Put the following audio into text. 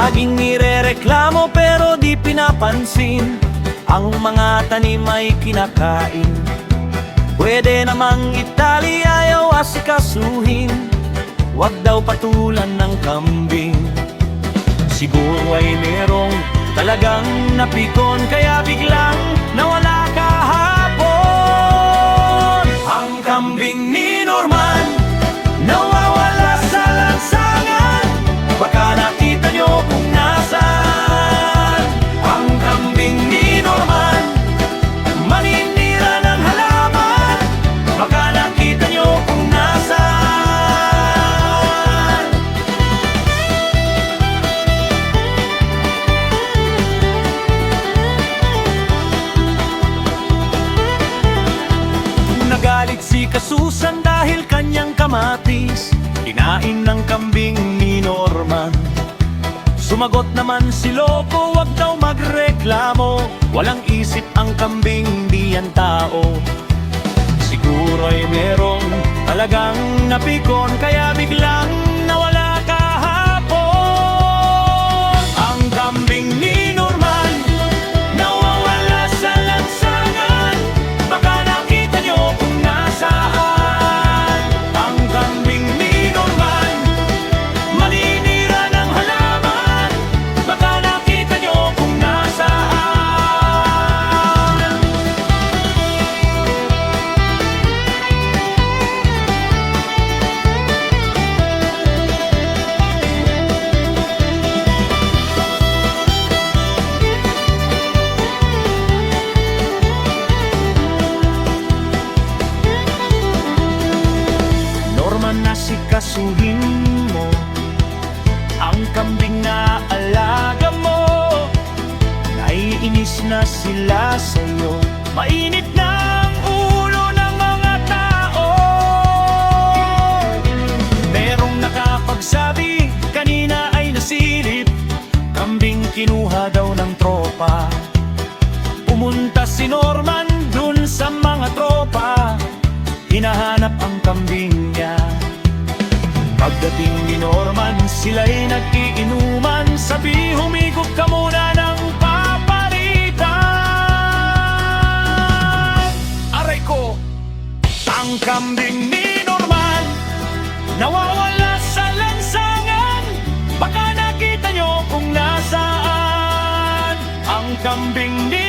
Laging nirereklamo pero di pinapansin, ang mga tanim ay kinakain. Pwede namang itali, ayaw asikasuhin, wag daw patulan ng kambing. Siguro ay merong talagang napikon, kaya biglang nawala kahapon. Ang kambing ni Norman nawawala sa lansangan, baka nakita nyo kung nasaan. Ang kambing ni Norman maninira ng halaman, baka nakita nyo kung nasaan. Nagalit si Kasusan dahil kanyang kamatis kinain ng kambing ni Norman. Sumagot naman si Loco, wag daw magreklamo, walang isip ang kambing, di yan tao. Siguro ay merong talagang napikon, kaya biglang nawala kahapon. Ang kambing ni Norman nawawala sa lansangan, baka nakita nyo kung nasaan. Ang kambing ni Norman maninira ng halaman, baka nakita nyo kung nasaan. Norman, nasikasuhin mo ang kambing na alaga mo. Naiinis na sila sa'yo, mainit na ang ulo ng mga tao. Merong nakapagsabi, kanina ay nasilip, kambing kinuha daw ng tropa. Pumunta si Norman dun sa mga tropa, hinahanap ang kambing niya. Pagdating ni Norman, sila'y nagkiinuman, sabi humigop ka muna ng papalitan. Aray ko! Ang kambing ni Norman nawawala sa lansangan, baka nakita nyo kung nasaan. Ang kambing ni